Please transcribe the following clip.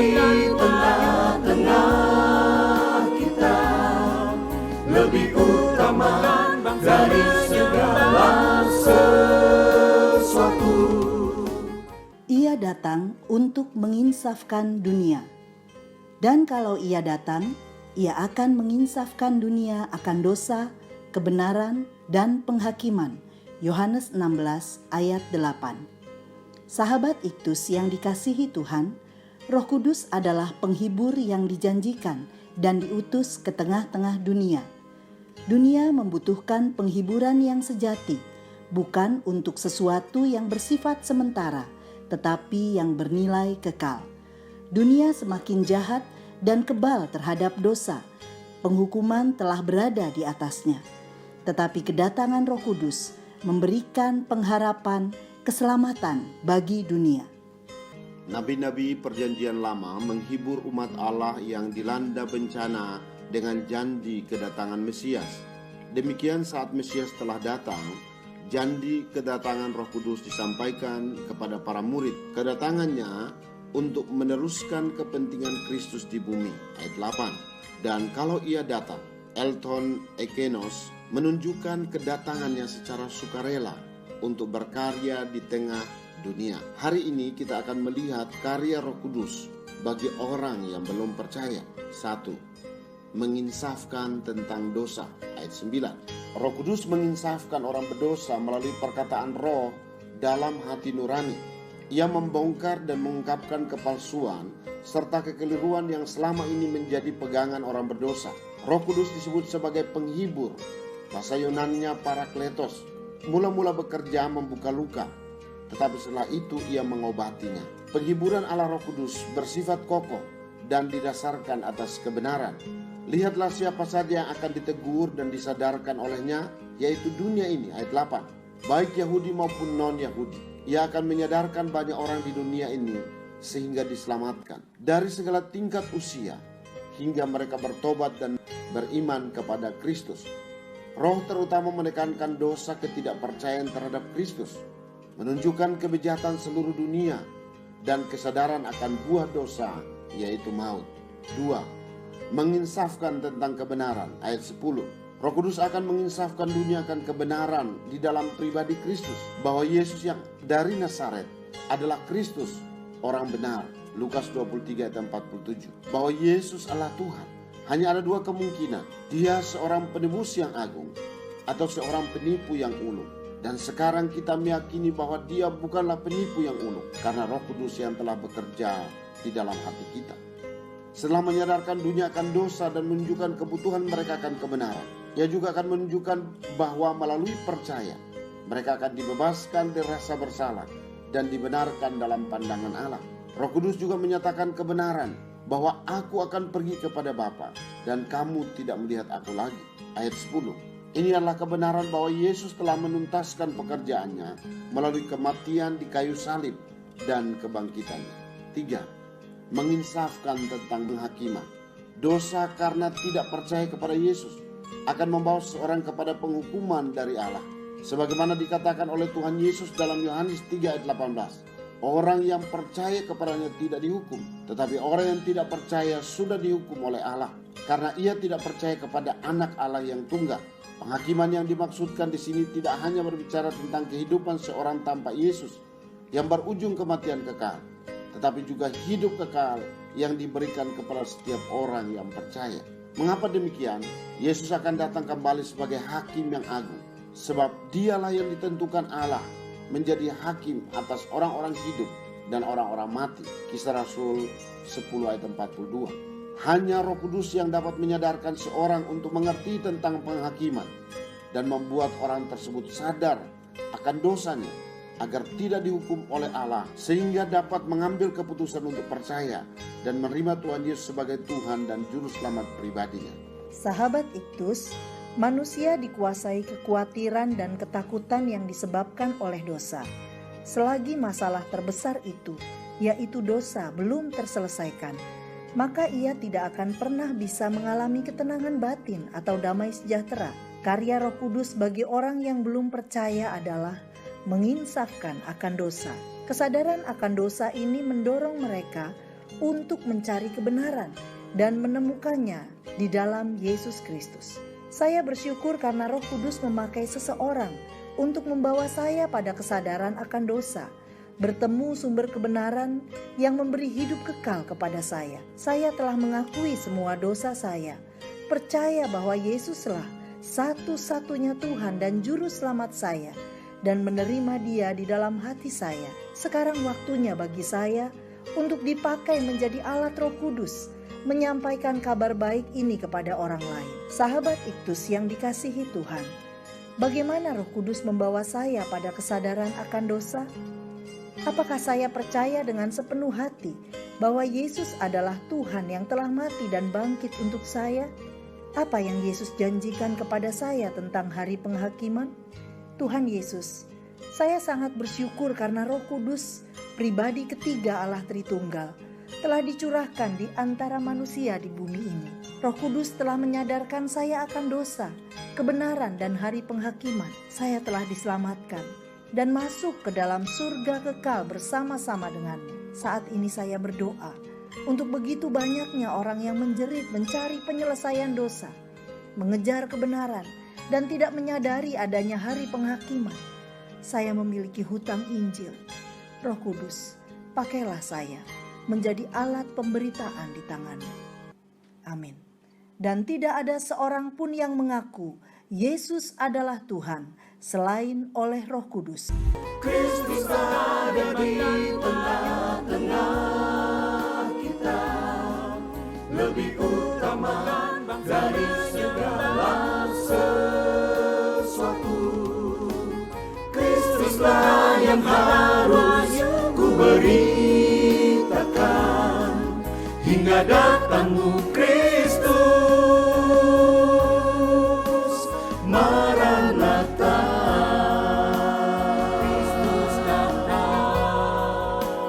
tengah-tengah kita, lebih utama dari segala sesuatu. Ia datang untuk menginsafkan dunia. Dan kalau ia datang, ia akan menginsafkan dunia akan dosa, kebenaran, dan penghakiman. Yohanes 16 ayat 8. Sahabat Iktus yang dikasihi Tuhan, Roh Kudus adalah penghibur yang dijanjikan dan diutus ke tengah-tengah dunia. Dunia membutuhkan penghiburan yang sejati, bukan untuk sesuatu yang bersifat sementara, tetapi yang bernilai kekal. Dunia semakin jahat dan kebal terhadap dosa. Penghukuman telah berada di atasnya. Tetapi kedatangan Roh Kudus memberikan pengharapan keselamatan bagi dunia. Nabi-nabi Perjanjian Lama menghibur umat Allah yang dilanda bencana dengan janji kedatangan Mesias. Demikian saat Mesias telah datang, janji kedatangan Roh Kudus disampaikan kepada para murid. Kedatangannya untuk meneruskan kepentingan Kristus di bumi. Ayat 8. Dan kalau ia datang, Elton Ekenos menunjukkan kedatangannya secara sukarela untuk berkarya di tengah dunia. Hari ini kita akan melihat karya Roh Kudus bagi orang yang belum percaya. 1. Menginsafkan tentang dosa. Ayat 9. Roh Kudus menginsafkan orang berdosa melalui perkataan Roh dalam hati nurani. Ia membongkar dan mengungkapkan kepalsuan serta kekeliruan yang selama ini menjadi pegangan orang berdosa. Roh Kudus disebut sebagai penghibur. Bahasa Yunaninya parakletos. Mula-mula bekerja membuka luka, tetapi setelah itu ia mengobatinya. Penghiburan Allah Roh Kudus bersifat kokoh dan didasarkan atas kebenaran. Lihatlah siapa saja yang akan ditegur dan disadarkan olehnya, yaitu dunia ini. Ayat 8. Baik Yahudi maupun non-Yahudi. Ia akan menyadarkan banyak orang di dunia ini sehingga diselamatkan dari segala tingkat usia hingga mereka bertobat dan beriman kepada Kristus. Roh terutama menekankan dosa ketidakpercayaan terhadap Kristus, menunjukkan kebejatan seluruh dunia dan kesadaran akan buah dosa, yaitu maut. 2. Menginsafkan tentang kebenaran. Ayat 10. Roh Kudus akan menginsafkan dunia akan kebenaran di dalam pribadi Kristus, bahwa Yesus yang dari Nazaret adalah Kristus, orang benar. Lukas 23 ayat 47. Bahwa Yesus adalah Tuhan. Hanya ada dua kemungkinan. Dia seorang penebus yang agung atau seorang penipu yang ulung. Dan sekarang kita meyakini bahwa dia bukanlah penipu yang ulung, karena Roh Kudus yang telah bekerja di dalam hati kita. Setelah menyadarkan dunia akan dosa dan menunjukkan kebutuhan mereka akan kebenaran, ia juga akan menunjukkan bahwa melalui percaya mereka akan dibebaskan dari rasa bersalah dan dibenarkan dalam pandangan Allah. Roh Kudus juga menyatakan kebenaran bahwa aku akan pergi kepada Bapa dan kamu tidak melihat aku lagi. Ayat 10. Ini adalah kebenaran bahwa Yesus telah menuntaskan pekerjaannya melalui kematian di kayu salib dan kebangkitannya. 3. Menginsafkan tentang penghakiman. Dosa karena tidak percaya kepada Yesus akan membawa seorang kepada penghukuman dari Allah. Sebagaimana dikatakan oleh Tuhan Yesus dalam Yohanes 3 ayat 18. Orang yang percaya kepadanya tidak dihukum, tetapi orang yang tidak percaya sudah dihukum oleh Allah, karena ia tidak percaya kepada anak Allah yang tunggal. Penghakiman yang dimaksudkan di sini tidak hanya berbicara tentang kehidupan seorang tanpa Yesus yang berujung kematian kekal, tetapi juga hidup kekal yang diberikan kepada setiap orang yang percaya. Mengapa demikian? Yesus akan datang kembali sebagai hakim yang agung, sebab dialah yang ditentukan Allah menjadi hakim atas orang-orang hidup dan orang-orang mati. Kisah Rasul 10 ayat 42. Hanya Roh Kudus yang dapat menyadarkan seorang untuk mengerti tentang penghakiman dan membuat orang tersebut sadar akan dosanya agar tidak dihukum oleh Allah, sehingga dapat mengambil keputusan untuk percaya dan menerima Tuhan Yesus sebagai Tuhan dan Juru Selamat pribadinya. Sahabat Iktus, manusia dikuasai kekhawatiran dan ketakutan yang disebabkan oleh dosa. Selagi masalah terbesar itu, yaitu dosa, belum terselesaikan, maka ia tidak akan pernah bisa mengalami ketenangan batin atau damai sejahtera. Karya Roh Kudus bagi orang yang belum percaya adalah menginsafkan akan dosa. Kesadaran akan dosa ini mendorong mereka untuk mencari kebenaran dan menemukannya di dalam Yesus Kristus. Saya bersyukur karena Roh Kudus memakai seseorang untuk membawa saya pada kesadaran akan dosa, bertemu sumber kebenaran yang memberi hidup kekal kepada saya. Saya telah mengakui semua dosa saya, percaya bahwa Yesuslah satu-satunya Tuhan dan Juru Selamat saya, dan menerima Dia di dalam hati saya. Sekarang waktunya bagi saya untuk dipakai menjadi alat Roh Kudus, menyampaikan kabar baik ini kepada orang lain. Sahabat Iktus yang dikasihi Tuhan, bagaimana Roh Kudus membawa saya pada kesadaran akan dosa? Apakah saya percaya dengan sepenuh hati bahwa Yesus adalah Tuhan yang telah mati dan bangkit untuk saya? Apa yang Yesus janjikan kepada saya tentang hari penghakiman? Tuhan Yesus, saya sangat bersyukur karena Roh Kudus, pribadi ketiga Allah Tritunggal, telah dicurahkan di antara manusia di bumi ini. Roh Kudus telah menyadarkan saya akan dosa, kebenaran, dan hari penghakiman. Saya telah diselamatkan dan masuk ke dalam surga kekal bersama-sama dengannya. Saat ini saya berdoa untuk begitu banyaknya orang yang menjerit mencari penyelesaian dosa, mengejar kebenaran, dan tidak menyadari adanya hari penghakiman. Saya memiliki hutang Injil. Roh Kudus, pakailah saya menjadi alat pemberitaan di tangan-Mu. Amin. Dan tidak ada seorang pun yang mengaku Yesus adalah Tuhan selain oleh Roh Kudus. Kristus ada di tengah-tengah kita, lebih utama dari segala sesuatu. Kristuslah yang harus ku beritakan hingga datangmu Kristus. Maranatha, Kristus datang.